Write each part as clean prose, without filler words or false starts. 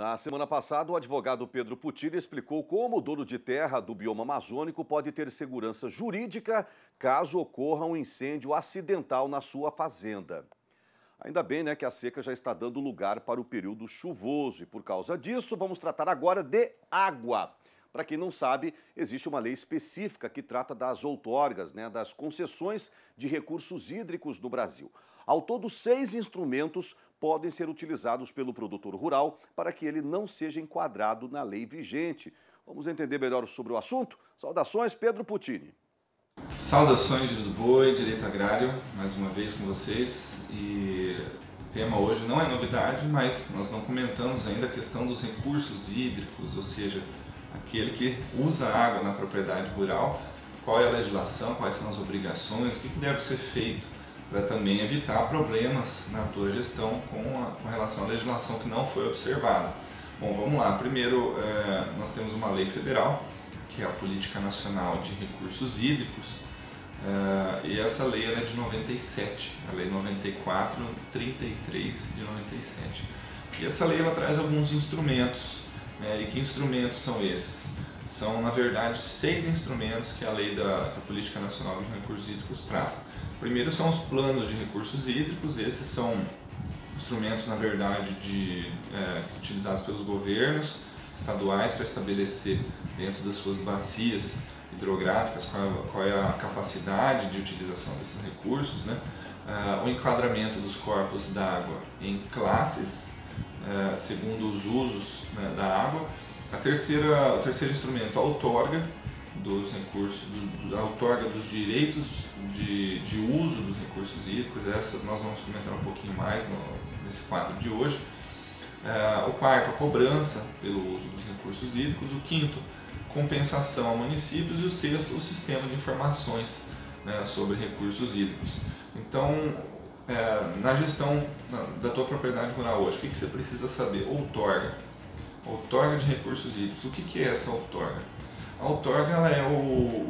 Na semana passada, o advogado Pedro Putilha explicou como o dono de terra do bioma amazônico pode ter segurança jurídica caso ocorra um incêndio acidental na sua fazenda. Ainda bem, que a seca já está dando lugar para o período chuvoso e, por causa disso, vamos tratar agora de água. Para quem não sabe, existe uma lei específica que trata das outorgas, das concessões de recursos hídricos no Brasil. Ao todo, 6 instrumentos podem ser utilizados pelo produtor rural para que ele não seja enquadrado na lei vigente. Vamos entender melhor sobre o assunto? Saudações, Pedro Putilha. Saudações do Boi, Direito Agrário, mais uma vez com vocês. E o tema hoje não é novidade, mas nós não comentamos ainda a questão dos recursos hídricos, ou seja, aquele que usa água na propriedade rural, qual é a legislação, quais são as obrigações, o que deve ser feito para também evitar problemas na tua gestão com relação à legislação que não foi observada. Bom, vamos lá. Primeiro, nós temos uma lei federal, que é a Política Nacional de Recursos Hídricos, e essa lei é de 97, a Lei 9433 de 97. E essa lei ela traz alguns instrumentos. E que instrumentos são esses? São, na verdade, 6 instrumentos que que a Política Nacional de Recursos Hídricos traz. Primeiro são os planos de recursos hídricos. Esses são instrumentos, na verdade, utilizados pelos governos estaduais para estabelecer dentro das suas bacias hidrográficas qual é a capacidade de utilização desses recursos, o enquadramento dos corpos d'água em classes, segundo os usos da água. O terceiro instrumento, a outorga dos recursos, a outorga dos direitos de uso dos recursos hídricos. Essas nós vamos comentar um pouquinho mais nesse quadro de hoje. O quarto, a cobrança pelo uso dos recursos hídricos. O quinto, compensação a municípios. E o sexto, o sistema de informações sobre recursos hídricos. Então, na gestão da tua propriedade rural hoje, o que você precisa saber? Outorga de recursos hídricos. O que é essa outorga? A outorga ela é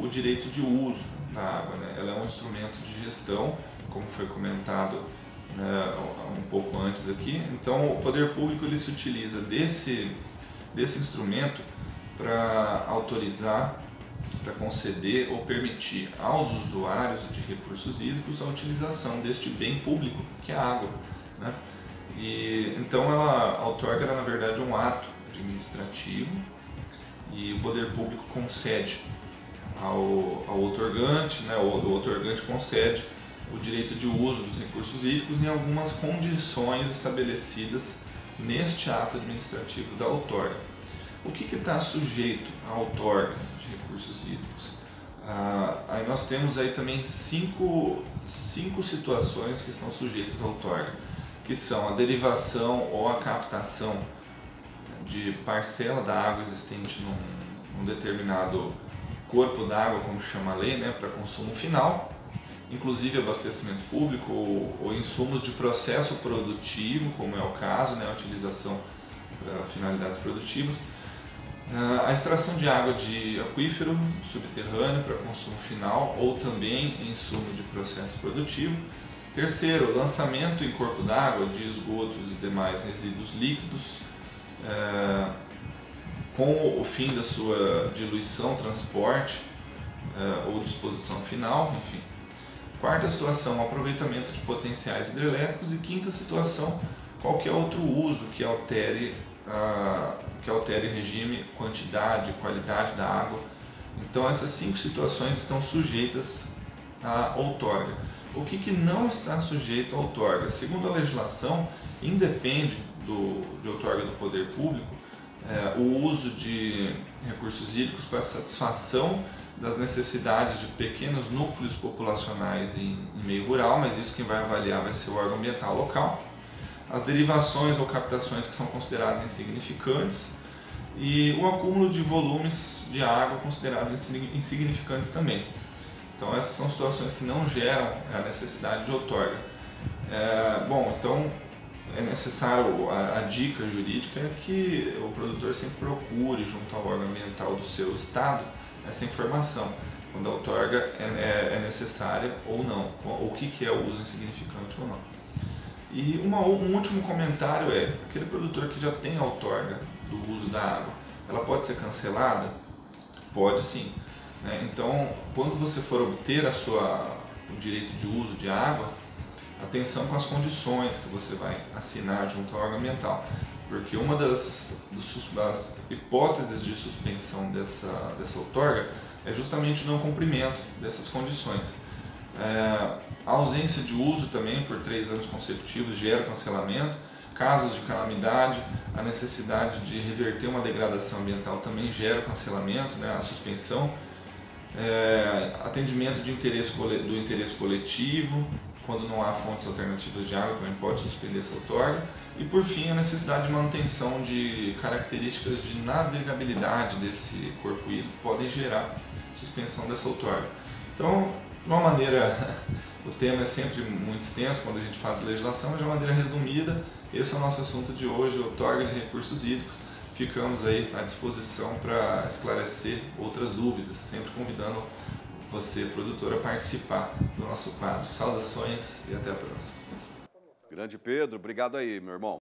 o direito de uso da água, Ela é um instrumento de gestão, como foi comentado um pouco antes aqui. Então, o poder público ele se utiliza desse instrumento para autorizar, para conceder ou permitir aos usuários de recursos hídricos a utilização deste bem público, que é a água. E, então, a outorga é, na verdade, um ato administrativo e o poder público concede ao outorgante, o outorgante concede o direito de uso dos recursos hídricos em algumas condições estabelecidas neste ato administrativo da outorga. O que está sujeito à outorga de recursos hídricos? Aí nós temos aí também cinco situações que estão sujeitas à outorga, que são a derivação ou a captação de parcela da água existente num determinado corpo d'água, como chama a lei, para consumo final, inclusive abastecimento público ou insumos de processo produtivo, como é o caso, a utilização para finalidades produtivas. A extração de água de aquífero subterrâneo para consumo final ou também insumo de processo produtivo. Terceiro, lançamento em corpo d'água de esgotos e demais resíduos líquidos com o fim da sua diluição, transporte ou disposição final, enfim. Quarta situação, aproveitamento de potenciais hidrelétricos. E quinta situação, qualquer outro uso que altere regime, quantidade, qualidade da água. Então essas 5 situações estão sujeitas à outorga. O que não está sujeito à outorga? Segundo a legislação, independe de outorga do poder público, o uso de recursos hídricos para satisfação das necessidades de pequenos núcleos populacionais em meio rural, mas isso quem vai avaliar vai ser o órgão ambiental local. As derivações ou captações que são consideradas insignificantes e o acúmulo de volumes de água considerados insignificantes também. Então essas são situações que não geram a necessidade de outorga. Então é necessário, a dica jurídica é que o produtor sempre procure junto ao órgão ambiental do seu estado essa informação, quando a outorga é necessária ou não, o que é o uso insignificante ou não. E um último comentário é, aquele produtor que já tem a outorga do uso da água, ela pode ser cancelada? Pode sim. Então, quando você for obter o direito de uso de água, atenção com as condições que você vai assinar junto ao órgão ambiental, porque uma das hipóteses de suspensão dessa outorga é justamente o não cumprimento dessas condições. A ausência de uso também por 3 anos consecutivos gera cancelamento. Casos de calamidade, a necessidade de reverter uma degradação ambiental também gera o cancelamento, a suspensão. Atendimento do interesse coletivo, quando não há fontes alternativas de água, também pode suspender essa outorga. E por fim, a necessidade de manutenção de características de navegabilidade desse corpo hídrico podem gerar suspensão dessa outorga. Então, de uma maneira, o tema é sempre muito extenso quando a gente fala de legislação, mas de uma maneira resumida, esse é o nosso assunto de hoje, outorga de recursos hídricos. Ficamos aí à disposição para esclarecer outras dúvidas, sempre convidando você, produtor, a participar do nosso quadro. Saudações e até a próxima. Grande Pedro, obrigado aí, meu irmão.